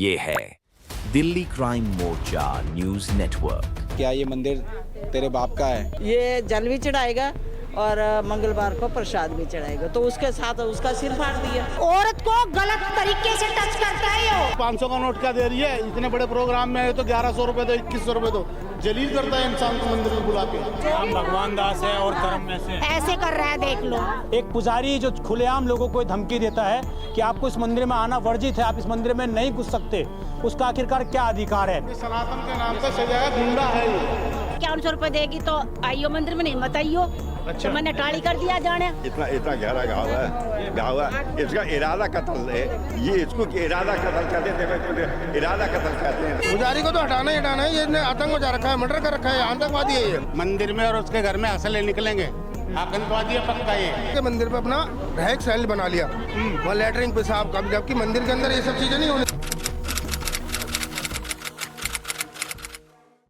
ये है दिल्ली क्राइम मोर्चा news network. क्या ये मंदिर तेरे बाप का है? ये जल भी चढ़ाएगा और मंगलवार को प्रसाद भी चढ़ाएगा, तो उसके साथ उसका सिर फाड़ दिया। औरत को गलत तरीके से टच करता है ये। 500 का नोट क्या दे रही है? इतने बड़े प्रोग्राम में है तो 1100 रुपए दो, 2100 रुपए दो। जलील करता है इंसान को मंदिर में बुला के। हम भगवान दास है और कर्म में से ऐसे कर रहा है, देख लो। एक पुजारी जो खुलेआम लोगों को धमकी देता है कि आपको इस मंदिर में आना वर्जित है, आप इस मंदिर में नहीं घुस सकते, उसका आखिरकार क्या अधिकार है? सनातन के नाम पे सजाया गुंडा है ये। 5100 रुपए देगी तो आइयो मंदिर में, नहीं मत आइयो। अच्छा। तो मैंने टाली कर दिया जाने। इतना गहरा घाव है, इसका इरादा कत्ल है। ये इसको इरादा कत्ल कहते हैं, इरादा कत्ल कहते हैं। पुजारी को तो हटाना ही हटाना है, ये आतंक मचा रखा है, मर्डर कर रखा है, आतंकवादी है ये। मंदिर में और उसके घर में असले निकलेंगे, आतंकवादी है पक्का ये। मंदिर पे अपना रहक सेल बना लिया, वहाँ लेटरिंग पेशाब का, जबकि मंदिर के अंदर ये सब चीजें नहीं होनी।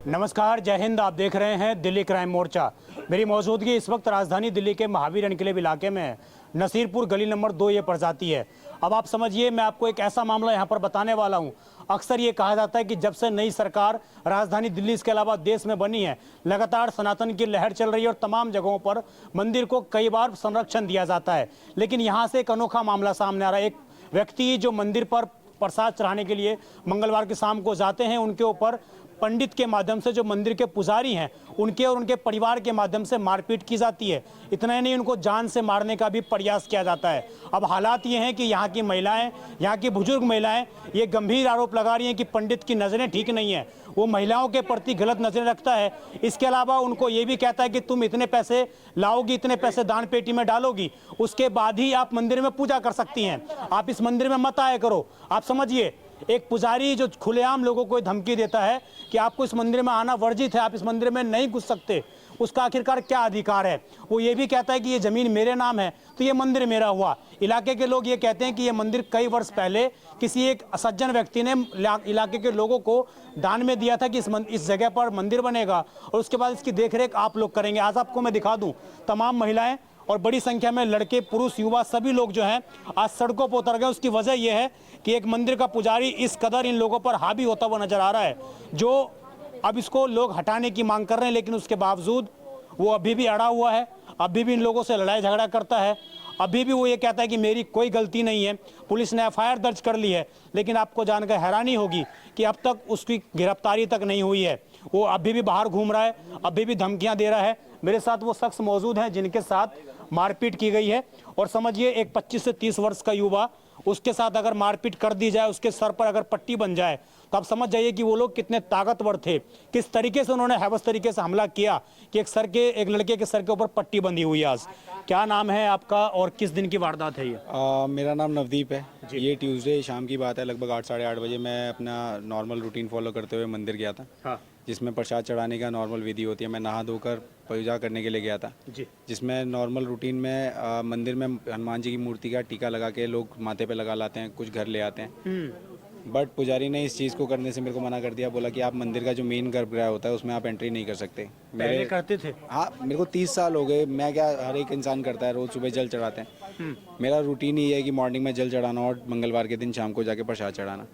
नमस्कार, जय हिंद। आप देख रहे हैं दिल्ली क्राइम मोर्चा। मेरी मौजूदगी इस वक्त राजधानी दिल्ली के महावीर एनक्लेव इलाके में है। नसीरपुर गली नंबर 2 ये पड़ जाती है। अब आप समझिए, मैं आपको एक ऐसा मामला यहाँ पर बताने वाला हूँ। अक्सर ये कहा जाता है कि जब से नई सरकार राजधानी दिल्ली इसके अलावा देश में बनी है, लगातार सनातन की लहर चल रही है और तमाम जगहों पर मंदिर को कई बार संरक्षण दिया जाता है। लेकिन यहाँ से एक अनोखा मामला सामने आ रहा है। एक व्यक्ति जो मंदिर पर प्रसाद चढ़ाने के लिए मंगलवार की शाम को जाते हैं, उनके ऊपर पंडित के माध्यम से, जो मंदिर के पुजारी हैं, उनके और उनके परिवार के माध्यम से मारपीट की जाती है। इतना ही नहीं, उनको जान से मारने का भी प्रयास किया जाता है। अब हालात ये हैं कि यहाँ की महिलाएं, यहाँ की बुजुर्ग महिलाएं ये गंभीर आरोप लगा रही हैं कि पंडित की नज़रें ठीक नहीं है, वो महिलाओं के प्रति गलत नज़रें रखता है। इसके अलावा उनको ये भी कहता है कि तुम इतने पैसे लाओगी, इतने पैसे दान पेटी में डालोगी, उसके बाद ही आप मंदिर में पूजा कर सकती हैं, आप इस मंदिर में मत आया करो। आप समझिए, एक पुजारी जो खुलेआम लोगों को धमकी देता है कि आपको इस मंदिर में आना वर्जित है, आप इस मंदिर में नहीं घुस सकते, उसका आखिरकार क्या अधिकार है? वो ये भी कहता है कि ये ज़मीन मेरे नाम है तो ये मंदिर मेरा हुआ। इलाके के लोग ये कहते हैं कि ये मंदिर कई वर्ष पहले किसी एक सज्जन व्यक्ति ने इलाके के लोगों को दान में दिया था कि इस जगह पर मंदिर बनेगा और उसके बाद इसकी देखरेख आप लोग करेंगे। आज आपको मैं दिखा दूँ, तमाम महिलाएँ और बड़ी संख्या में लड़के, पुरुष, युवा सभी लोग जो हैं आज सड़कों पर उतर गए। उसकी वजह यह है कि एक मंदिर का पुजारी इस कदर इन लोगों पर हावी होता हुआ नजर आ रहा है, जो अब इसको लोग हटाने की मांग कर रहे हैं। लेकिन उसके बावजूद वो अभी भी अड़ा हुआ है, अभी भी इन लोगों से लड़ाई झगड़ा करता है, अभी भी वो ये कहता है कि मेरी कोई गलती नहीं है। पुलिस ने FIR दर्ज कर ली है, लेकिन आपको जानकर हैरानी होगी कि अब तक उसकी गिरफ्तारी तक नहीं हुई है। वो अभी भी बाहर घूम रहा है, अभी भी धमकियां दे रहा है। मेरे साथ वो शख्स मौजूद हैं जिनके साथ मारपीट की गई है। और समझिए, एक 25 से 30 वर्ष का युवा, उसके साथ अगर मारपीट कर दी जाए, उसके सर पर अगर पट्टी बन जाए, तो आप समझ जाइए कि वो लोग कितने ताकतवर थे, किस तरीके से उन्होंने हैवस तरीके से हमला किया कि एक लड़के के सर के ऊपर पट्टी बंधी हुई है। आज क्या नाम है आपका और किस दिन की वारदात है ये? मेरा नाम नवदीप है। ये ट्यूसडे शाम की बात है, लगभग 8 साढ़े 8 बजे मैं अपना नॉर्मल रूटीन फॉलो करते हुए मंदिर गया था। हाँ। जिसमें प्रसाद चढ़ाने का नॉर्मल विधि होती है। मैं नहा धोकर पूजा करने के लिए गया था जी। जिसमें नॉर्मल रूटीन में मंदिर में हनुमान जी की मूर्ति का टीका लगा के लोग माथे पे लगा लाते हैं, कुछ घर ले आते हैं। बट पुजारी ने इस चीज़ को करने से मेरे को मना कर दिया। बोला कि आप मंदिर का जो मेन गर्भगृह होता है उसमें आप एंट्री नहीं कर सकते। पहले करते थे? हाँ, मेरे को 30 साल हो गए। मैं क्या, हर एक इंसान करता है, रोज़ सुबह जल चढ़ाते हैं। मेरा रूटीन ही है कि मॉर्निंग में जल चढ़ाना और मंगलवार के दिन शाम को जाके प्रसाद चढ़ाना।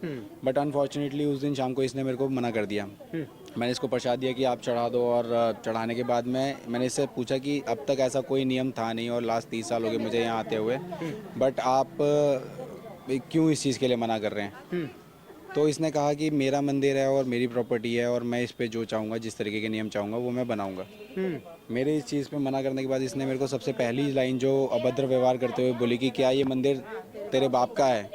बट अनफॉर्चुनेटली उस दिन शाम को इसने मेरे को मना कर दिया। मैंने इसको प्रसाद दिया कि आप चढ़ा दो, और चढ़ाने के बाद मैंने इससे पूछा कि अब तक ऐसा कोई नियम था नहीं और लास्ट 30 साल हो गए मुझे यहाँ आते हुए, बट आप क्यों इस चीज़ के लिए मना कर रहे हैं? तो इसने कहा कि मेरा मंदिर है और मेरी प्रॉपर्टी है और मैं इस पे जो चाहूँगा, जिस तरीके के नियम चाहूँगा वो मैं बनाऊँगा। मेरे इस चीज़ पे मना करने के बाद इसने मेरे को सबसे पहली लाइन जो अभद्र व्यवहार करते हुए बोली कि क्या ये मंदिर तेरे बाप का है?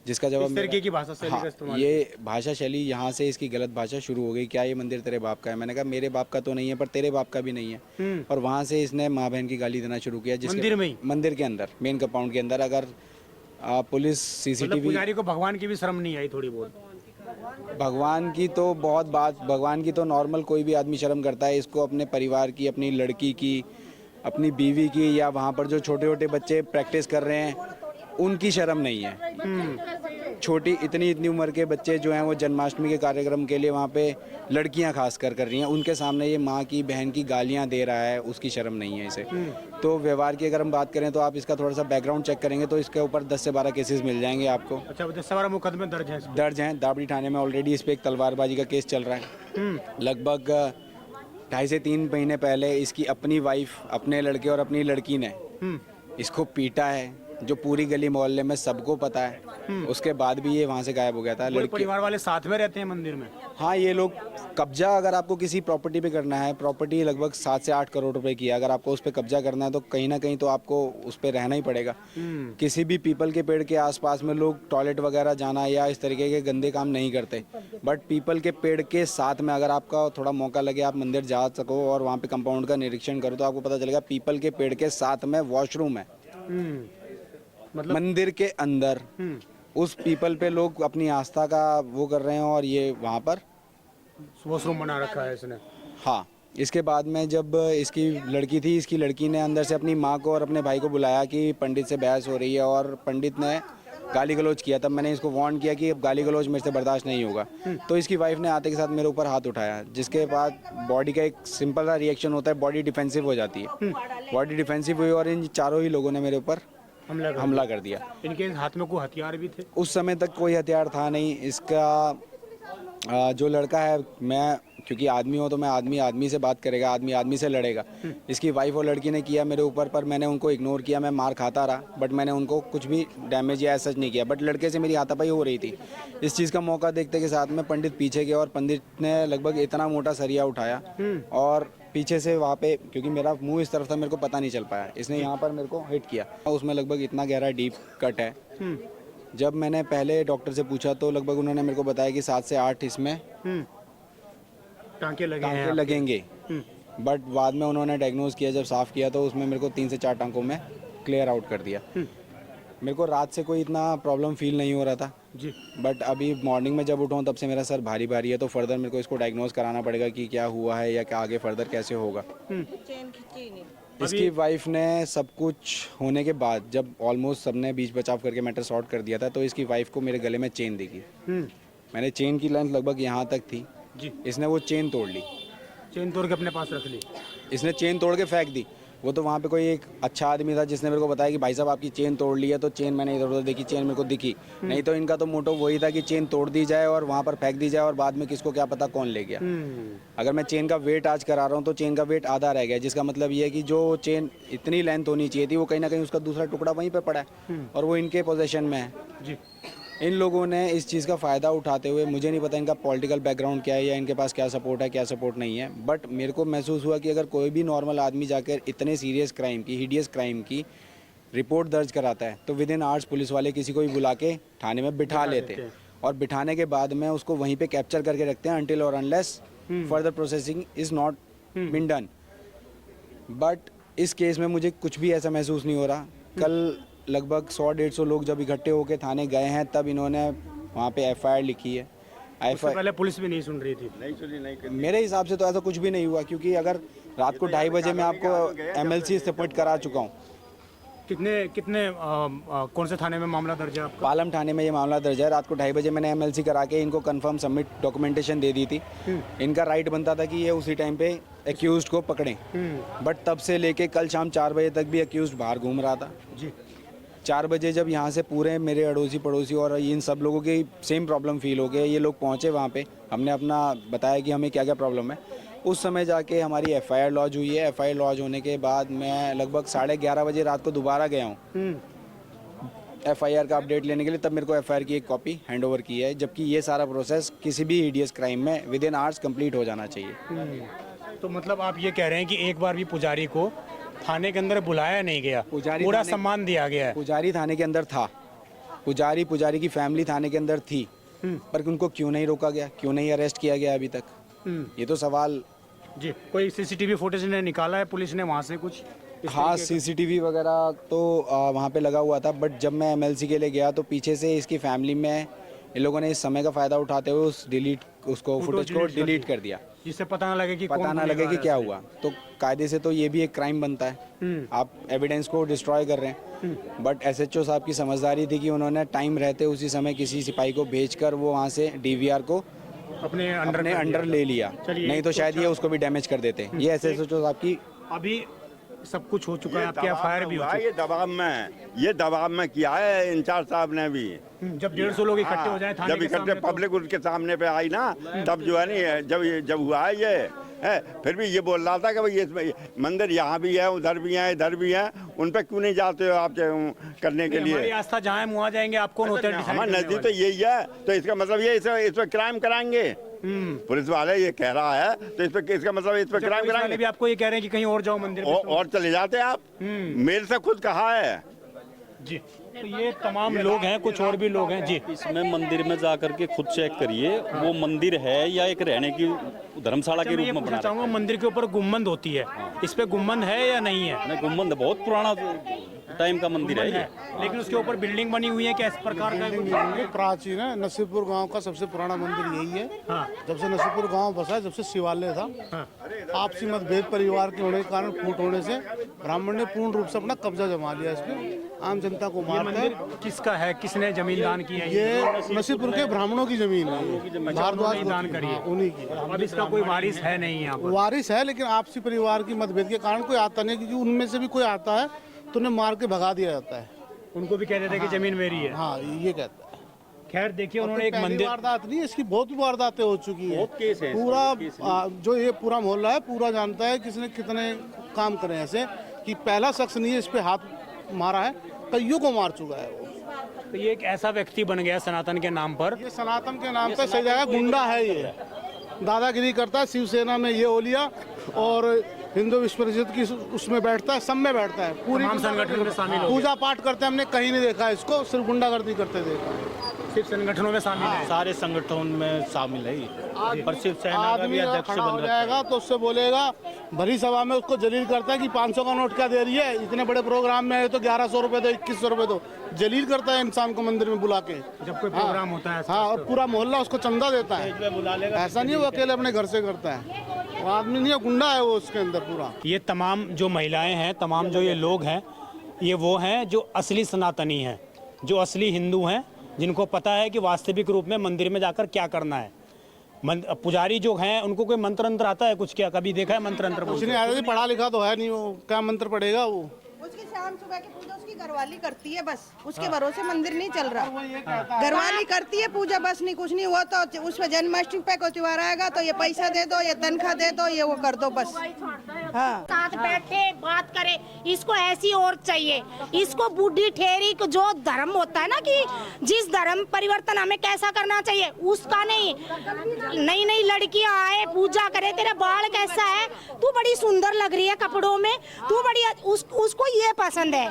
जिसका जवाब की भाषा शैली का इस्तेमाल, ये भाषा शैली, यहाँ से इसकी गलत भाषा शुरू हो गई। क्या ये मंदिर तेरे बाप का है? मैंने कहा मेरे बाप का तो नहीं है, पर तेरे बाप का भी नहीं है। और वहाँ से इसने माँ बहन की गाली देना शुरू किया। मंदिर के अंदर, मेन कंपाउंड के अंदर। अगर पुलिस CCTV, पुजारी को भगवान की भी शर्म नहीं आई थोड़ी बहुत? भगवान की तो बहुत बात, भगवान की तो नॉर्मल कोई भी आदमी शर्म करता है। इसको अपने परिवार की, अपनी लड़की की, अपनी बीवी की, या वहाँ पर जो छोटे छोटे बच्चे प्रैक्टिस कर रहे हैं उनकी शर्म नहीं है। छोटी इतनी उम्र के बच्चे जो हैं वो जन्माष्टमी के कार्यक्रम के लिए वहाँ पे लड़कियाँ खास कर रही हैं, उनके सामने ये माँ की बहन की गालियाँ दे रहा है, उसकी शर्म नहीं है इसे। तो व्यवहार की अगर हम बात करें तो आप इसका थोड़ा सा बैकग्राउंड चेक करेंगे तो इसके ऊपर 10 से 12 केसेस मिल जाएंगे आपको। अच्छा, 10 से 12 मुकदमे दर्ज हैं। दाबड़ी थाने में ऑलरेडी इस पर एक तलवारबाजी का केस चल रहा है। लगभग 2.5 से 3 महीने पहले इसकी अपनी वाइफ, अपने लड़के और अपनी लड़की ने इसको पीटा है, जो पूरी गली मोहल्ले में सबको पता है। उसके बाद भी ये वहाँ से गायब हो गया था। लड़की परिवार वाले साथ में रहते हैं मंदिर में? हाँ, ये लोग कब्जा, अगर आपको किसी प्रॉपर्टी पे करना है, प्रॉपर्टी लगभग 7 से 8 करोड़ रुपए की है, अगर आपको उस पर कब्जा करना है तो कहीं ना कहीं तो आपको उस पर रहना ही पड़ेगा। किसी भी पीपल के पेड़ के आसपास में लोग टॉयलेट वगैरह जाना या इस तरीके के गंदे काम नहीं करते, बट पीपल के पेड़ के साथ में अगर आपका थोड़ा मौका लगे, आप मंदिर जा सको और वहाँ पे कंपाउंड का निरीक्षण करो तो आपको पता चलेगा पीपल के पेड़ के साथ में वॉशरूम है। मतलब मंदिर के अंदर उस पीपल पे लोग अपनी आस्था का वो कर रहे हैं और ये वहाँ पर वॉशरूम बना रखा है इसने। हाँ, इसके बाद में जब इसकी लड़की थी, इसकी लड़की ने अंदर से अपनी माँ को और अपने भाई को बुलाया कि पंडित से बहस हो रही है और पंडित ने गाली गलौज किया। तब मैंने इसको वार्न किया कि अब गाली गलौज मेरे से बर्दाश्त नहीं होगा। तो इसकी वाइफ ने आते के साथ मेरे ऊपर हाथ उठाया, जिसके बाद बॉडी का एक सिंपल सा रिएक्शन होता है, बॉडी डिफेंसिव हो जाती है। बॉडी डिफेंसिव हुई और इन चारों ही लोगों ने मेरे ऊपर हमला कर दिया। इनके हाथ में कोई हथियार भी थे? उस समय तक कोई हथियार था नहीं। इसका जो लड़का है, मैं क्योंकि आदमी हूँ तो मैं आदमी से बात करेगा, आदमी से लड़ेगा। इसकी वाइफ और लड़की ने किया मेरे ऊपर, पर मैंने उनको इग्नोर किया, मैं मार खाता रहा, बट मैंने उनको कुछ भी डैमेज या ऐसा नहीं किया। बट लड़के से मेरी हाथापाई हो रही थी। इस चीज़ का मौका देखते के साथ में पंडित पीछे गया और पंडित ने लगभग इतना मोटा सरिया उठाया और पीछे से वहाँ पे, क्योंकि मेरा मुंह इस तरफ था, मेरे को पता नहीं चल पाया, इसने यहाँ पर मेरे को हिट किया। उसमें लगभग इतना गहरा डीप कट है। जब मैंने पहले डॉक्टर से पूछा तो लगभग उन्होंने मेरे को बताया कि 7 से 8 इसमें टांके लगेंगे। बट बाद में उन्होंने डायग्नोज किया, जब साफ़ किया तो उसमें मेरे को 3 से 4 टांकों में क्लियर आउट कर दिया। मेरे को रात से कोई इतना प्रॉब्लम फील नहीं हो रहा था जी, बट अभी मॉर्निंग में जब उठाऊँ तब से मेरा सर भारी भारी है। तो फर्दर मेरे को इसको डायग्नोज कराना पड़ेगा कि क्या हुआ है या क्या आगे फर्दर कैसे होगा। इसकी वाइफ ने सब कुछ होने के बाद, जब ऑलमोस्ट सबने बीच बचाव करके मैटर सॉर्ट कर दिया था, तो इसकी वाइफ को मेरे गले में चेन दिखी। मैंने चेन की लेंथ लगभग यहाँ तक थी जी, इसने वो चेन तोड़ ली। चेन तोड़ के अपने पास रख ली? इसने चेन तोड़ के फेंक दी। वो तो वहाँ पे कोई एक अच्छा आदमी था जिसने मेरे को बताया कि भाई साहब आपकी चेन तोड़ ली है। तो चेन मैंने इधर उधर देखी, चेन मेरे को दिखी नहीं। तो इनका तो मोटो वही था कि चेन तोड़ दी जाए और वहाँ पर फेंक दी जाए और बाद में किसको क्या पता कौन ले गया। अगर मैं चेन का वेट आज करा रहा हूँ तो चेन का वेट आधा रह गया, जिसका मतलब ये है कि जो चेन इतनी लेंथ होनी चाहिए थी वो कहीं ना कहीं उसका दूसरा टुकड़ा वहीं पर पड़ा है और वो इनके पोजेशन में है जी। इन लोगों ने इस चीज़ का फ़ायदा उठाते हुए, मुझे नहीं पता इनका पॉलिटिकल बैकग्राउंड क्या है या इनके पास क्या सपोर्ट है क्या सपोर्ट नहीं है, बट मेरे को महसूस हुआ कि अगर कोई भी नॉर्मल आदमी जाकर इतने सीरियस क्राइम की, हिडियस क्राइम की रिपोर्ट दर्ज कराता है तो विद इन आवर्स पुलिस वाले किसी को भी बुला के थाने में बिठा लेते हैं और बिठाने के बाद में उसको वहीं पे कैप्चर करके रखते हैं अनटिल और unless further processing is not been done. But इस केस में मुझे कुछ भी ऐसा महसूस नहीं हो रहा। कल लगभग 100-150 लोग जब इकट्ठे होकर थाने गए हैं तब इन्होंने वहाँ पे FIR लिखी है। पहले पुलिस भी नहीं सुन रही थी? नहीं, मेरे हिसाब से तो ऐसा कुछ भी नहीं हुआ, क्योंकि अगर रात को 2:30 बजे मैं आपको MLC सबमिट करा चुका हूँ। कितने कौन से थाने में मामला दर्ज है आपका? पालम थाने में ये मामला दर्ज है। रात को 2:30 बजे मैंने MLC करा के इनको कंफर्म सबमिट डॉक्यूमेंटेशन दे दी थी। इनका राइट बनता था कि ये उसी टाइम पे एक्यूज्ड को पकड़ें, बट तब से लेके कल शाम 4 बजे तक भी एक्यूज्ड बाहर घूम रहा था जी। 4 बजे जब यहाँ से पूरे मेरे अड़ोसी पड़ोसी और इन सब लोगों की सेम प्रॉब्लम फील हो गई, ये लोग पहुँचे वहाँ पे, हमने अपना बताया कि हमें क्या क्या प्रॉब्लम है। उस समय जाके हमारी FIR लॉन्च हुई है। FIR लॉन्च होने के बाद मैं लगभग 11:30 बजे रात को दोबारा गया हूँ FIR का अपडेट लेने के लिए। तब मेरे को FIR की एक कॉपी हैंड ओवर की है, जबकि ये सारा प्रोसेस किसी भी हिडियस क्राइम में विद इन आवर्स कंप्लीट हो जाना चाहिए। तो मतलब आप ये कह रहे हैं कि एक बार भी पुजारी को थाने के अंदर बुलाया नहीं गया, पूरा सम्मान दिया गया है? पुजारी थाने के अंदर था, पुजारी की फैमिली थाने के अंदर थी, पर उनको क्यों नहीं रोका गया, क्यों नहीं अरेस्ट किया गया अभी तक, ये तो सवाल जी। कोई CCTV फुटेज ने निकाला है पुलिस ने वहाँ से कुछ? हाँ, CCTV वगैरह तो वहाँ पे लगा हुआ था, बट जब मैं MLC के लिए गया तो पीछे से इसकी फैमिली में इन लोगों ने इस समय का फ़ायदा उठाते हुए उसको फुटेज को डिलीट कर दिया, जिससे पता ना लगे कि पता कौन ना लगे कि गुनहगार क्या है। हुआ। तो कायदे से तो ये भी एक क्राइम बनता है, आप एविडेंस को डिस्ट्रॉय कर रहे हैं। बट एसएचओ साहब की समझदारी थी कि उन्होंने टाइम रहते उसी समय किसी सिपाही को भेजकर वो वहाँ से डीवीआर को अपने अंडर ले लिया, चलिए, नहीं तो शायद ये उसको भी डैमेज कर देते। ये एसएचओ साहब की अभी सब कुछ हो चुका है, आपके एफआईआर भी हो चुकी ये दबाव में किया है इंचार्ज साहब ने भी। है। जब 150 लोग इकट्ठे हो जाए थाने जब के इकट्ठे सामने तो- पब्लिक उनके सामने पे आई ना, तब जो है नहीं, जब हुआ है ये है, फिर भी ये बोल रहा था कि भाई ये मंदिर यहाँ भी है, उधर भी है, इधर भी है, उन पे क्यों नहीं जाते हो आप करने के हमारी लिए? आस्था जहाँ है वहाँ जाएंगे, आप कौन होते हैं decide हमारे करने नजदीक तो वाले? यही है, तो इसका मतलब ये इस पे क्राइम कराएंगे। पुलिस वाले ये कह रहा है, तो इस पे इसका मतलब इस पे जब क्राइम पुलिस वाले कराएंगे। भी आपको ये कह रहे हैं कि कहीं और जाओ मंदिर में, और चले जाते आप, मेरे से खुद कहा है। जी। तो ये तमाम लोग हैं, कुछ और भी लोग हैं जी। इसमें मंदिर में जा करके खुद चेक करिए, वो मंदिर है या एक रहने की धर्मशाला के मैं रूप ये में पूछना बना चाहूंगा, मंदिर के ऊपर गुम्बद होती है, इस पे गुम्बद है या नहीं है? है गुम्बद बहुत पुराना टाइम का मंदिर है ये। लेकिन उसके ऊपर बिल्डिंग बनी हुई है, क्या इस प्रकार का कुछ? ये प्राचीन है, नसीबपुर गांव का सबसे पुराना मंदिर यही है। हाँ। जब से नसीबपुर गांव बसा है, जब से शिवालय था, आपसी मतभेद परिवार के होने के कारण फूट होने से ब्राह्मण ने पूर्ण रूप से अपना कब्जा जमा लिया इस पे, आम जनता को ये मारता मंदिर है। किसका है, किसने जमीन दान की है? ये नसीबपुर के ब्राह्मणों की जमीन है, भारद्वाज उन्होंने दान करी है। उन्हीं की। अब इसका कोई वारिस है नहीं यहाँ पर? वारिस है, लेकिन आपसी परिवार की मतभेद के कारण कोई आता नहीं, क्योंकि उनमें से भी कोई आता है तो उन्हें मार के भगा दिया जाता है। उनको भी कह देते हैं कि जमीन मेरी है। हाँ, ये कहता है। खैर देखिए, उन्होंने एक पहली मंदिर, वारदात नहीं है, इसकी बहुत भी वारदातें हो चुकी है। बहुत केस है, पूरा जो ये पूरा मोहल्ला है पूरा जानता है किसने कितने काम करे ऐसे, कि पहला शख्स नहीं है इस पे हाथ मारा है, कईयों को मार चुका है वो। तो ये एक ऐसा व्यक्ति बन गया सनातन के नाम पर। ये सनातन के नाम पे सही जगह गुंडा है, ये दादागिरी करता है। शिवसेना में ये हो लिया और हिंदू विश्व परिषद की उसमें बैठता है, सब में बैठता है, पूरी तमाम संगठन में शामिल हो गया। पूजा पाठ करते हैं, हमने कहीं नहीं देखा इसको, सिर्फ गुंडागर्दी करते देखा है। सिर्फ संगठनों में शामिल है। सारे संगठनों में शामिल है ये। पर शिवसेना का आदमी भी अध्यक्ष खड़ा बन हो रखा है। जाएगा तो उससे बोलेगा, भरी सभा में उसको जलील करता है कि 500 का नोट क्या दे रही है, इतने बड़े प्रोग्राम में है तो 1100 रुपए दो, 2100 रुपए दो, जलील करता है इंसान को मंदिर में बुला के। जब कोई प्रोग्राम होता है हाँ, और पूरा मोहल्ला उसको चंदा देता है। ऐसा नहीं है वो अकेले अपने घर से करता है, वो आदमी नहीं है, गुंडा है वो उसके अंदर पूरा। ये तमाम जो महिलाएं हैं, तमाम जो ये लोग हैं, ये वो हैं जो असली सनातनी हैं, जो असली हिंदू हैं, जिनको पता है कि वास्तविक रूप में मंदिर में जाकर क्या करना है। पुजारी जो हैं उनको कोई मंत्र अंतर आता है कुछ? क्या कभी देखा है मंत्र अंतर? कुछ नहीं आता जी, पढ़ा लिखा तो है नहीं, वो क्या मंत्र पढ़ेगा वो। उसकी शाम सुबह की पूजा उसकी घरवाली करती है, बस उसके भरोसे मंदिर नहीं चल रहा। घरवाली करती है पूजा, बस नहीं, कुछ नहीं हुआ तो उस पर जन्माष्टमी पे कोई त्योहार आएगा तो ये पैसा दे दो, ये तनख्वाह दे दो, ये वो कर दो बस। हाँ, साथ बैठे बात करे, इसको ऐसी और चाहिए, इसको बूढ़ी ठेरी को जो धर्म होता है ना कि जिस धर्म परिवर्तन हमें कैसा करना चाहिए उसका नहीं। नई नई लड़कियां आए पूजा करे, तेरा बाल कैसा है, तू बड़ी सुंदर लग रही है कपड़ों में, तू बड़ी उसको ये पसंद है,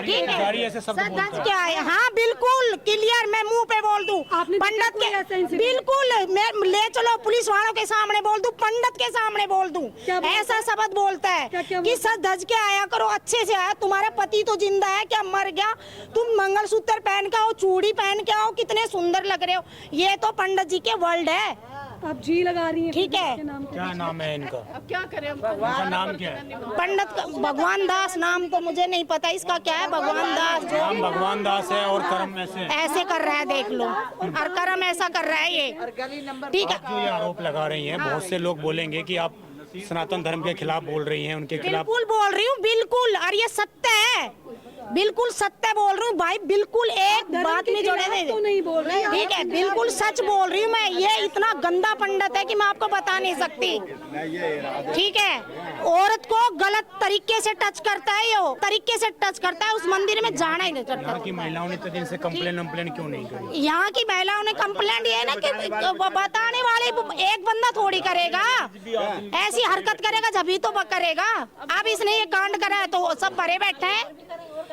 ठीक है। सच क्या है? हाँ बिल्कुल क्लियर, मैं मुंह पे बोल दूं, पंडित के बिल्कुल, मैं ले चलो पुलिस वालों के सामने बोल दूं, पंडित के सामने बोल दूं, ऐसा शब्द बोलता है कि सच धज के आया करो, अच्छे से आया, तुम्हारा पति तो जिंदा है क्या मर गया, तुम मंगलसूत्र पहन के आओ, चूड़ी पहन के आओ, कितने सुंदर लग रहे हो। ये तो पंडित जी के वर्ल्ड है। आप जी लगा रही हैं, ठीक है। क्या नाम है इनका? अब क्या करें, इनका नाम क्या है? पंडित भगवान दास नाम तो मुझे नहीं पता, इसका क्या है, भगवान दास। नाम भगवान दास है और कर्म ऐसे कर रहा है, देख लो, और कर्म ऐसा कर रहा है ये, ठीक है। आप जो ये आरोप लगा रही हैं, बहुत से लोग बोलेंगे कि आप सनातन धर्म के खिलाफ बोल रही हैं, उनके खिलाफ। बिल्कुल बोल रही हूँ, बिल्कुल, और ये सत्य है, बिल्कुल सत्य बोल रही हूँ भाई, बिल्कुल एक बात में जोड़े नहीं, तो नहीं बोल रही, ठीक है, बिल्कुल सच बोल रही हूँ मैं। ये इतना गंदा पंडित है कि मैं आपको बता नहीं सकती, ठीक है। औरत को गलत तरीके से टच करता है, ये तरीके से टच करता है, उस मंदिर में जाना ही नहीं करता। यहाँ की महिलाओं ने तो दिन से कंप्लेन क्यों नहीं करी? यहाँ की महिलाओं ने कंप्लेंट ये है ना कि बताने वाले एक बंदा थोड़ी करेगा, ऐसी हरकत करेगा जभी तो करेगा। अब इसने ये कांड करा है तो सब भरे बैठे हैं,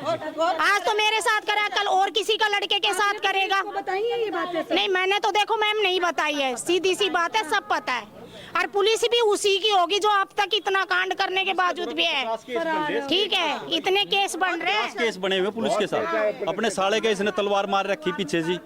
आज तो मेरे साथ करा, कल और किसी का लड़के के साथ करेगा। बताइए ये बातें। नहीं, मैंने तो देखो मैम नहीं बताई है, सीधी सी बात है, सब पता है। और पुलिस भी उसी की होगी जो अब तक इतना कांड करने के बावजूद भी है। ठीक है, इतने केस बन रहे हैं, केस बने हुए पुलिस के साथ। अपने साले के इसने तलवार मार रखी पीछे जी।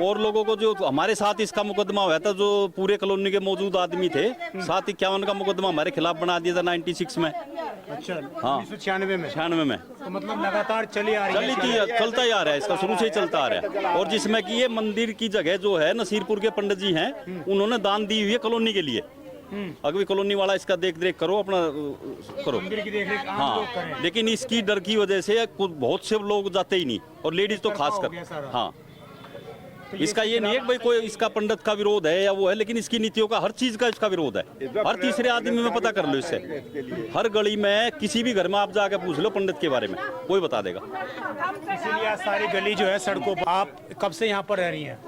और लोगों को जो हमारे साथ इसका मुकदमा हुआ था, जो पूरे कॉलोनी के मौजूद आदमी थे, 751 का मुकदमा हमारे खिलाफ बना दिया था 96 में। अच्छा, हाँ, 1996 में। 96 में। तो मतलब लगातार चलता ही आ रहा है, इसका शुरू से ही चलता आ रहा है। और जिसमें कि ये मंदिर की जगह जो है नसीरपुर के पंडित जी हैं, उन्होंने दान दी हुई है कॉलोनी के लिए। अगर भी कॉलोनी वाला इसका देख रेख करो, अपना करो, मंदिर की देख रेख हाँ। लेकिन इसकी डर की वजह से बहुत से लोग जाते ही नहीं, और लेडीज तो खास कर। हाँ, इसका ये नहीं है कि भाई कोई इसका पंडित का विरोध है या वो है, लेकिन इसकी नीतियों का हर चीज का इसका विरोध है। हर तीसरे आदमी में पता कर लो इससे, हर गली में किसी भी घर में आप जाकर पूछ लो पंडित के बारे में, कोई बता देगा। इसीलिए सारी गली जो है सड़कों पर। आप कब से यहाँ पर रह रही हैं?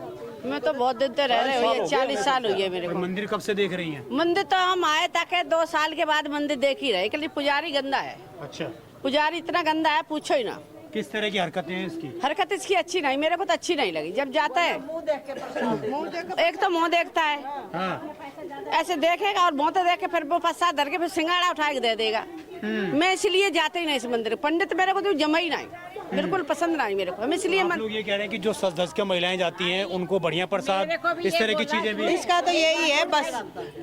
मैं तो बहुत दिन से रह रही हूँ, 40 साल हुई है मेरे को। मंदिर कब से देख रही हैं? मंदिर तो हम आए तक है, 2 साल के बाद मंदिर देख ही रहे, क्योंकि पुजारी गंदा है। अच्छा, पुजारी इतना गंदा है, पूछो ही ना। किस तरह की हरकतें हैं इसकी? हरकत इसकी अच्छी नहीं, मेरे को तो अच्छी नहीं लगी। जब जाता है एक तो मुंह देखता है, हाँ। ऐसे देखेगा और मुंह तो देख के फिर वो पश्चात धर के फिर सिंगाड़ा उठा के दे देगा। मैं इसलिए जाते ही नहीं इस मंदिर। पंडित मेरे को तो जमा ही नहीं, बिल्कुल पसंद नहीं मेरे को। हम इसलिए आप लोग ये कह रहे हैं कि जो सज धज के महिलाएं जाती हैं उनको बढ़िया प्रसाद, इस तरह की चीजें भी। इसका तो यही है बस,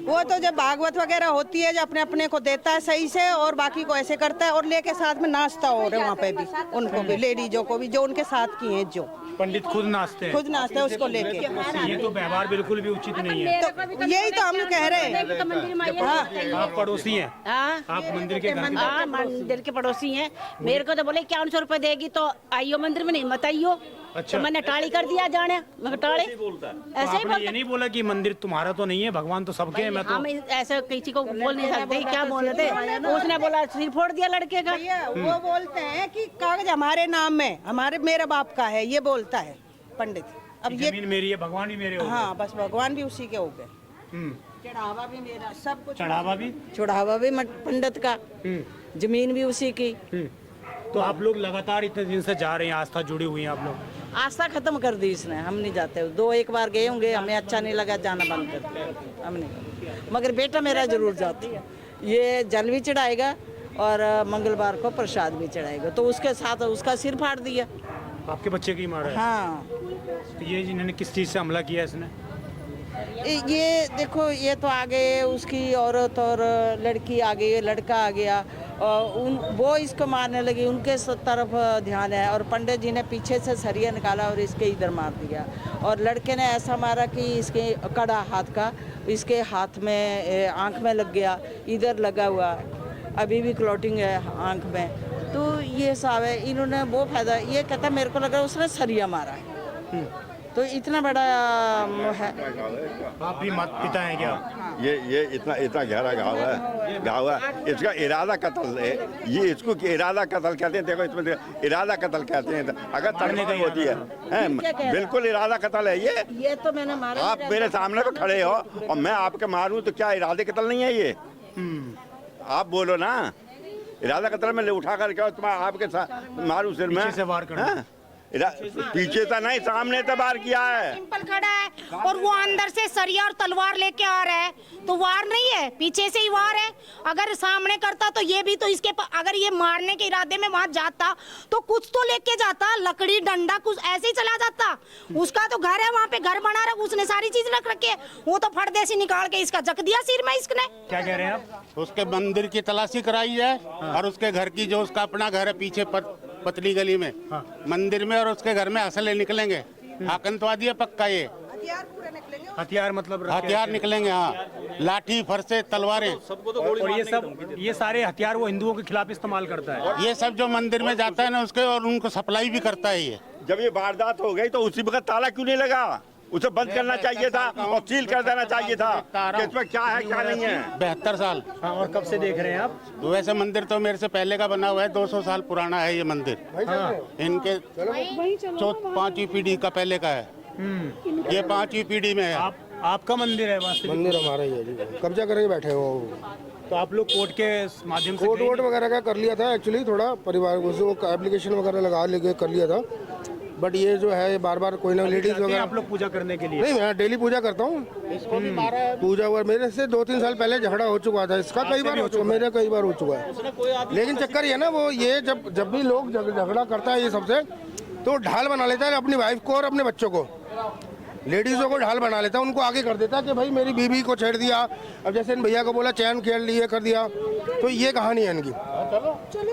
वो तो जब भागवत वगैरह होती है, जो अपने अपने को देता है सही से, और बाकी को ऐसे करता है, और लेके साथ में नाश्ता हो रहा है वहाँ पे भी, उनको भी, लेडीजों को भी, जो उनके साथ की हैं, जो पंडित खुद नाचते हैं, खुद नाचते हैं उसको लेके। ये तो व्यवहार बिल्कुल भी उचित नहीं है। तो यही तो हम कह रहे हैं। हाँ, आप पड़ोसी हैं, आप मंदिर के घर हाँ, मंदिर के पड़ोसी हैं। मेरे को तो बोले 51 रुपए देगी तो आइयो मंदिर में, नहीं मत आइयो। अच्छा। तो मैंने टाली कर दिया, जाने मैं टाले ऐसे ही आपने ये नहीं बोला कि मंदिर तुम्हारा तो नहीं है, भगवान तो सबके हैं? मैं तो हम ऐसे किसी को बोल नहीं सकते। क्या बोल रहे थे? उसने बोला सिर फोड़ दिया लड़के का। वो बोलते हैं कि कागज हमारे नाम में, हमारे मेरे बाप का है, ये बोलता है पंडित। अब ये जमीन मेरी है, भगवान भी मेरे हो गए। हाँ, बस भगवान भी उसी के हो गए, चढ़ावा भी मेरा, सब कुछ। चढ़ावा भी? चढ़ावा भी पंडित का, जमीन भी उसी की। तो आप लोग लगातार इतने दिन से जा रहे हैं, आस्था जुड़ी हुई है आप लोग? आस्था खत्म कर दी इसने, हम नहीं जाते। 1 बार गए होंगे, हमें अच्छा नहीं लगा, जाना बंद कर दिया, हम नहीं। मगर बेटा मेरा जरूर जाता है, ये जल भी चढ़ाएगा और मंगलवार को प्रसाद भी चढ़ाएगा। तो उसके साथ उसका सिर फाड़ दिया। आपके बच्चे की मारा है? हाँ। तो ये इन्होंने किस चीज़ से हमला किया इसने? ये देखो, ये तो आगे उसकी औरत और लड़की आ गई, लड़का आ गया, और वो इसको मारने लगी, उनके तरफ ध्यान है। और पंडित जी ने पीछे से सरिया निकाला और इसके इधर मार दिया। और लड़के ने ऐसा मारा कि इसके कड़ा हाथ का, इसके हाथ में, आंख में लग गया, इधर लगा हुआ, अभी भी क्लॉटिंग है आंख में। तो ये सब है, इन्होंने वो फायदा, ये कहता मेरे को लगा उसने सरिया मारा है। तो इतना बड़ा है। आप भी माता पिता हैं क्या? ये इतना गहरा घाव है। इसका इरादा कत्ल है, ये इसको इरादा कत्ल कहते हैं। देखो इसमें इरादा कत्ल कहते हैं। अगर तड़ने होती है, बिल्कुल इरादा कत्ल है ये तो मैंने मारा। आप मेरे सामने पे खड़े हो और मैं आपके मारूं तो क्या इरादे कत्ल नहीं है ये? आप बोलो ना, इरादा कत्ल में ले उठा कर क्या तुम्हारा आपके साथ मारू सिर में? से वार कर पीछे से नहीं, सामने से वार किया है। सिंपल खड़ा है और वो अंदर से सरिया और तलवार लेके आ रहा है, तो वार नहीं है, पीछे से ही वार है। अगर सामने करता तो ये भी तो इसके अगर ये मारने के इरादे में वहां जाता तो कुछ तो लेके जाता, लकड़ी डंडा कुछ ऐसे ही चला जाता। उसका तो घर है, वहाँ पे घर बना रहा, उसने सारी चीज रख रखी है। वो तो फटदे से निकाल के इसका जक दिया सिर में इसने। क्या कह रहे हैं आप? उसके मंदिर की तलाशी कराई है और उसके घर की, जो उसका अपना घर है पीछे पतली गली में, मंदिर में, और उसके घर में असले निकलेंगे। आतंकवादी है पक्का ये। हथियार मतलब हथियार निकलेंगे, हाँ, लाठी, फरसे, तलवारें। और ये सारे हथियार वो हिंदुओं के खिलाफ इस्तेमाल करता है। ये सब जो मंदिर में जाता है ना उसके, और उनको सप्लाई भी करता है ये। जब ये वारदात हो गई तो उसी वक्त ताला क्यों नहीं लगा? उसे बंद करना चाहिए था और सील कर देना चाहिए था कि इसमें क्या है क्या नहीं है। 72 साल। हाँ, और कब से देख रहे हैं आप? वैसे मंदिर तो मेरे से पहले का बना हुआ है, 200 साल पुराना है ये मंदिर। हाँ। इनके 5वीं पीढ़ी का पहले का है, ये 5वीं पीढ़ी में है। आपका मंदिर है? मंदिर हमारा ही है जी, कब्जा करके बैठे हो। तो आप लोग कोर्ट के माध्यम से कोर्ट वोट वगैरह का कर लिया था एक्चुअली, थोड़ा परिवार को एप्लीकेशन वगैरह लगा लेके कर लिया था, बट ये जो है बार बार कोई ना लेडीज वगैरह। आप लोग पूजा करने के लिए? नहीं, मैं डेली पूजा करता हूँ। पूजा हुआ मेरे से 2-3 साल पहले झगड़ा हो चुका था इसका, कई बार हो चुका, मेरा कई बार हो चुका है। लेकिन चक्कर ये ना, वो ये जब भी लोग झगड़ा करता है ये सबसे, तो ढाल बना लेता है अपनी वाइफ को और अपने बच्चों को, लेडीज़ों को ढाल बना लेता है, उनको आगे कर देता है कि भाई मेरी बीवी को छेड़ दिया। अब जैसे इन भैया को बोला चैन खेल लिए कर दिया, तो ये कहानी है इनकी।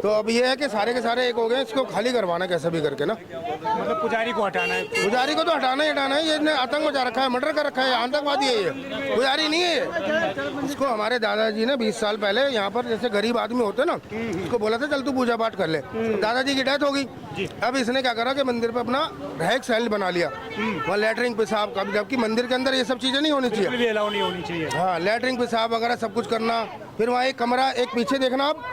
तो अब ये है कि सारे के सारे एक हो गए, इसको खाली करवाना कैसे भी करके ना। मतलब पुजारी को हटाना है? पुजारी को तो हटाना ही हटाना है। ये इसने आतंक मचा रखा है, मर्डर कर रखा है, आतंकवादी है ये, पुजारी नहीं है ये। इसको हमारे दादाजी ने 20 साल पहले यहाँ पर, जैसे गरीब आदमी होते ना, इसको बोला था चल तू पूजा पाठ कर ले। दादाजी की डेथ हो गई। अब इसने क्या करा कि मंदिर पे अपना रैक सेल बना लिया, वहाँ लेटरिन पेशाब का, जबकि मंदिर के अंदर ये सब चीजें नहीं होनी चाहिए, भी अलाउ नहीं होनी चाहिए। हाँ, लेटरिन पेशाब वगैरह सब कुछ करना। फिर वहाँ एक कमरा, एक पीछे देखना आप,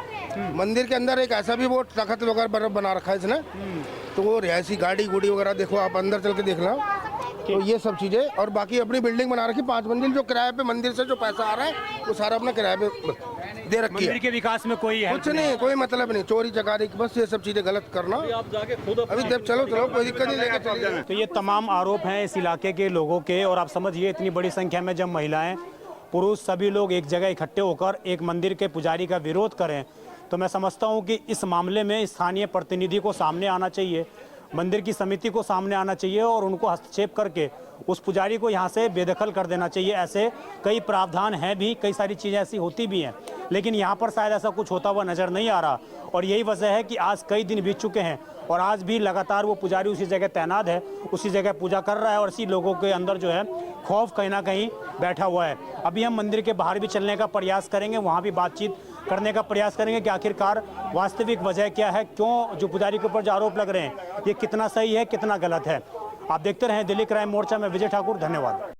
मंदिर के अंदर एक ऐसा भी वो तखत वगैरह बना रखा है इसने, तो वो रिहायशी गाड़ी गुड़ी वगैरह देखो आप, अंदर चल के देखना। तो ये सब चीजें, और बाकी अपनी बिल्डिंग बना रखी 5 मंजिल, जो किराए पे मंदिर से जो पैसा आ रहा है वो सारा अपना किराए पे दे रखी है। मंदिर के विकास में कोई कुछ नहीं, कोई मतलब नहीं, चोरी चकारी, बस ये सब चीजें गलत करना। अभी जब चलो कोई दिक्कत नहीं, लेके चले जाना। तो ये तमाम आरोप हैं इस इलाके के लोगों के, और आप समझिए इतनी बड़ी संख्या में जब महिलाएं, पुरुष सभी लोग एक जगह इकट्ठे होकर एक मंदिर के पुजारी का विरोध करें, तो मैं समझता हूं कि इस मामले में स्थानीय प्रतिनिधि को सामने आना चाहिए, मंदिर की समिति को सामने आना चाहिए और उनको हस्तक्षेप करके उस पुजारी को यहाँ से बेदखल कर देना चाहिए। ऐसे कई प्रावधान हैं भी, कई सारी चीज़ें ऐसी होती भी हैं, लेकिन यहाँ पर शायद ऐसा कुछ होता हुआ नज़र नहीं आ रहा। और यही वजह है कि आज कई दिन बीत चुके हैं और आज भी लगातार वो पुजारी उसी जगह तैनात है, उसी जगह पूजा कर रहा है, और इसी लोगों के अंदर जो है खौफ कहीं ना कहीं बैठा हुआ है। अभी हम मंदिर के बाहर भी चलने का प्रयास करेंगे, वहाँ भी बातचीत करने का प्रयास करेंगे कि आखिरकार वास्तविक वजह क्या है, क्यों जो पुजारी के ऊपर जो आरोप लग रहे हैं ये कितना सही है, कितना गलत है। आप देखते रहें दिल्ली क्राइम मोर्चा में विजय ठाकुर, धन्यवाद।